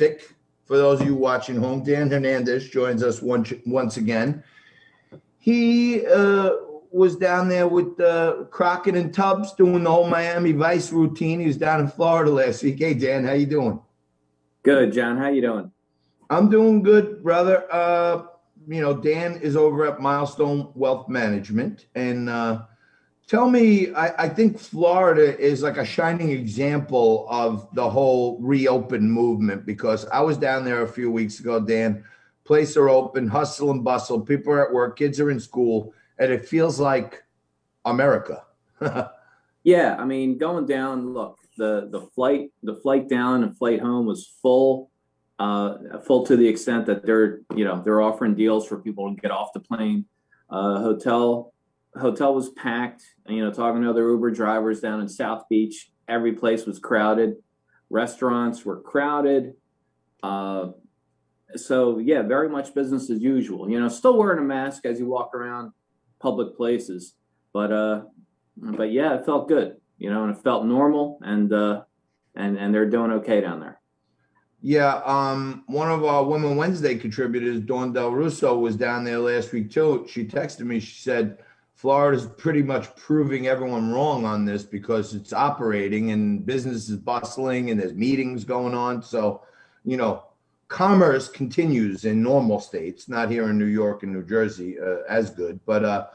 sick. For those of you watching home, Dan Hernandez joins us once again. He was down there with Crockett and Tubbs doing the whole Miami Vice routine. He was down in Florida last week. Hey, Dan, how you doing? Good, John. How you doing? I'm doing good, brother. Dan is over at Milestone Wealth Management. And tell me, I think Florida is like a shining example of the whole reopen movement, because I was down there a few weeks ago, Dan. Places are open, hustle and bustle. People are at work, kids are in school, and it feels like America. Yeah, I mean, going down, look, the flight down and flight home was full to the extent that they're offering deals for people to get off the plane. Hotel was packed. Talking to other Uber drivers down in South Beach, every place was crowded. Restaurants were crowded. So yeah, very much business as usual. Still wearing a mask as you walk around public places, but yeah, it felt good. And it felt normal, and they're doing okay down there. Yeah, one of our Women Wednesday contributors, Dawn Del Russo, was down there last week too. She texted me. She said Florida's pretty much proving everyone wrong on this, because it's operating and business is bustling and there's meetings going on. So, commerce continues in normal states, not here in New York and New Jersey as good. But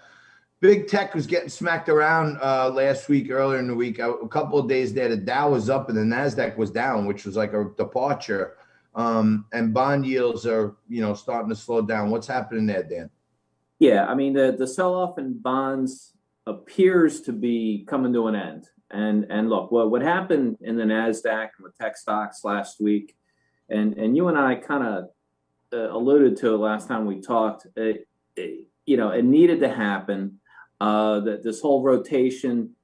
big tech was getting smacked around last week, earlier in the week. A couple of days there, the Dow was up and the NASDAQ was down, which was like a departure. And bond yields are, starting to slow down. What's happening there, Dan? Yeah, I mean, the sell-off in bonds appears to be coming to an end. And look, what happened in the NASDAQ and with tech stocks last week, and you and I kind of alluded to it last time we talked, it needed to happen. That this whole rotation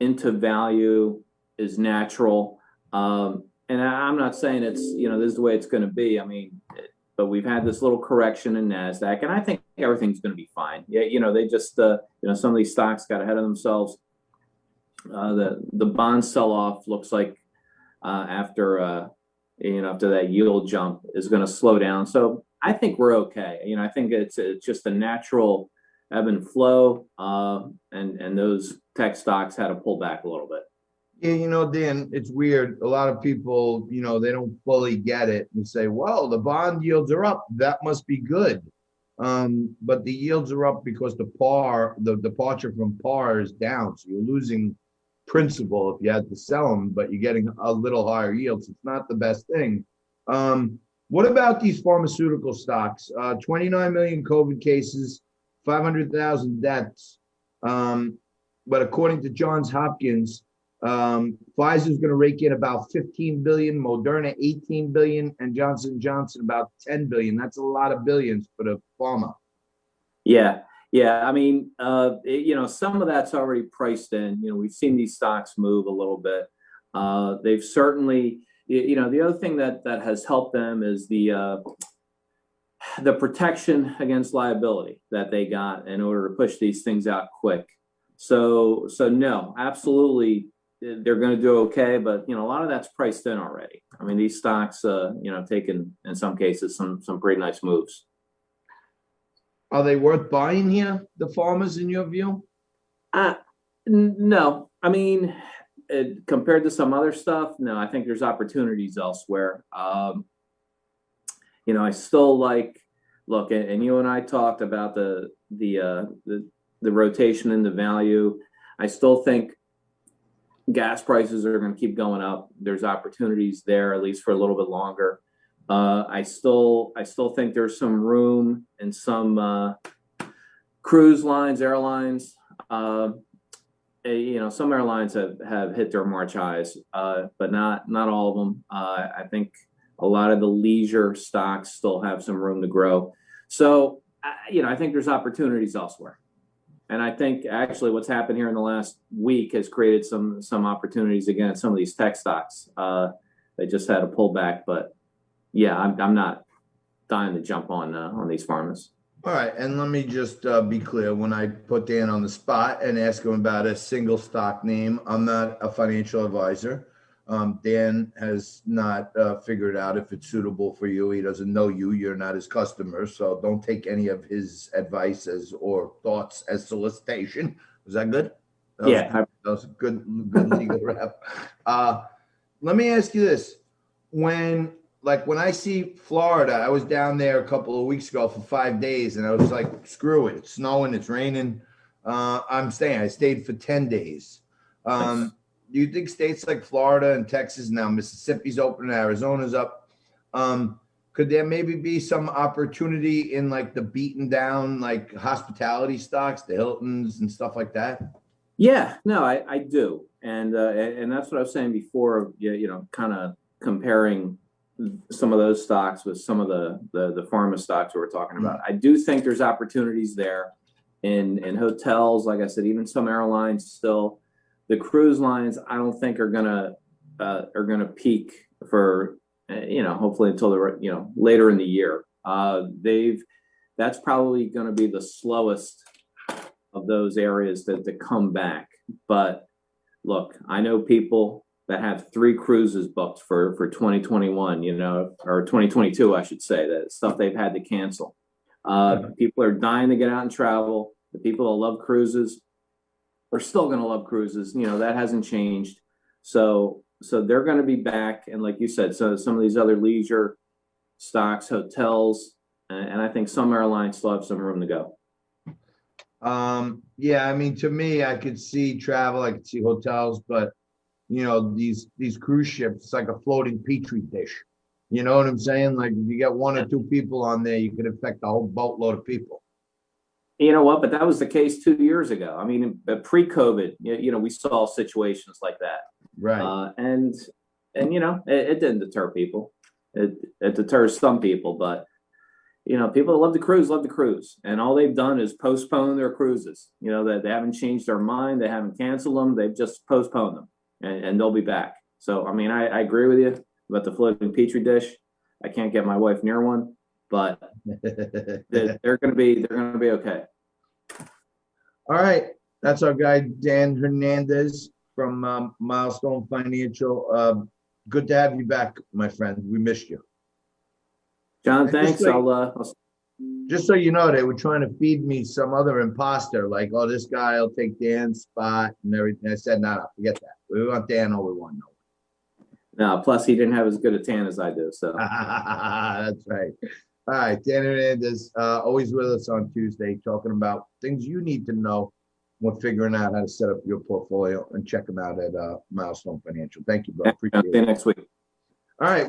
into value is natural. And I'm not saying it's, this is the way it's going to be. I mean, but we've had this little correction in NASDAQ, and I think everything's going to be fine. Yeah, they just, some of these stocks got ahead of themselves. The bond sell-off looks like after that yield jump is going to slow down. So I think we're okay. I think it's just a natural ebb and flow, and those tech stocks had to pull back a little bit. Yeah, Dan, it's weird. A lot of people, they don't fully get it and say, well, the bond yields are up. That must be good. But the yields are up because the departure from par is down. So you're losing principal if you had to sell them, but you're getting a little higher yields. It's not the best thing. What about these pharmaceutical stocks? 29 million COVID cases, 500,000 deaths. But according to Johns Hopkins, Pfizer's going to rake in about 15 billion, Moderna 18 billion, and Johnson & Johnson about 10 billion. That's a lot of billions for the pharma. Yeah. I mean, some of that's already priced in. We've seen these stocks move a little bit. They've certainly, the other thing that has helped them is the protection against liability that they got in order to push these things out quick. So no, absolutely, they're going to do okay, but a lot of that's priced in already. I mean, these stocks, taken in some cases some pretty nice moves. Are they worth buying here, the farmers, in your view? No, I mean, compared to some other stuff, no. I think there's opportunities elsewhere. I still look, and you and I talked about the rotation into value. I still think gas prices are going to keep going up. There's opportunities there, at least for a little bit longer. I still think there's some room in some cruise lines, airlines. Some airlines have hit their March highs, but not all of them. I think a lot of the leisure stocks still have some room to grow. So, I think there's opportunities elsewhere. And I think actually what's happened here in the last week has created some opportunities again at some of these tech stocks. They just had a pullback, but yeah, I'm not dying to jump on these pharmas. All right, and let me just be clear. When I put Dan on the spot and ask him about a single stock name, I'm not a financial advisor. Dan has not figured out if it's suitable for you. He doesn't know you. You're not his customer, so don't take any of his advice as or thoughts as solicitation. Was that good? Yeah, That was a good legal rep. Let me ask you this: when I see Florida, I was down there a couple of weeks ago for 5 days, and I was like, screw it, it's snowing, it's raining. I'm staying. I stayed for 10 days. nice. Do you think states like Florida and Texas, now Mississippi's open, Arizona's up, could there maybe be some opportunity in like the beaten down like hospitality stocks, the Hiltons and stuff like that? Yeah, no, I do, and that's what I was saying before. Kind of comparing some of those stocks with some of the pharma stocks we were talking about. I do think there's opportunities there in hotels. Like I said, even some airlines still. The cruise lines, I don't think are gonna peak for hopefully until the later in the year. That's probably going to be the slowest of those areas to come back. But look, I know people that have 3 cruises booked for 2021, or 2022, I should say, that stuff they've had to cancel. People are dying to get out and travel. The people that love cruises are still going to love cruises. That hasn't changed. So they're going to be back. And like you said, so some of these other leisure stocks, hotels, and I think some airlines still have some room to go. Yeah, I mean, to me, I could see travel, I could see hotels, but these cruise ships, it's like a floating petri dish. You know what I'm saying? Like if you get 1 or 2 people on there, you could affect a whole boatload of people. You know what? But that was the case 2 years ago. I mean, pre-COVID, we saw situations like that. Right. And it didn't deter people. It deters some people, but people that love the cruise, and all they've done is postpone their cruises. That they haven't changed their mind, they haven't canceled them, they've just postponed them, and they'll be back. So, I mean, I agree with you about the floating petri dish. I can't get my wife near one, but they're going to be okay. All right. That's our guy, Dan Hernandez from Milestone Financial. Good to have you back, my friend. We missed you. John, thanks. Just so you know, they were trying to feed me some other imposter, like, oh, this guy will take Dan's spot and everything. I said, no, forget that. We want Dan or we want no one. No, plus he didn't have as good a tan as I do. So that's right. All right, Dan Hernandez, always with us on Tuesday, talking about things you need to know when figuring out how to set up your portfolio, and check them out at Milestone Financial. Thank you, bro. Appreciate it. See you next week. All right.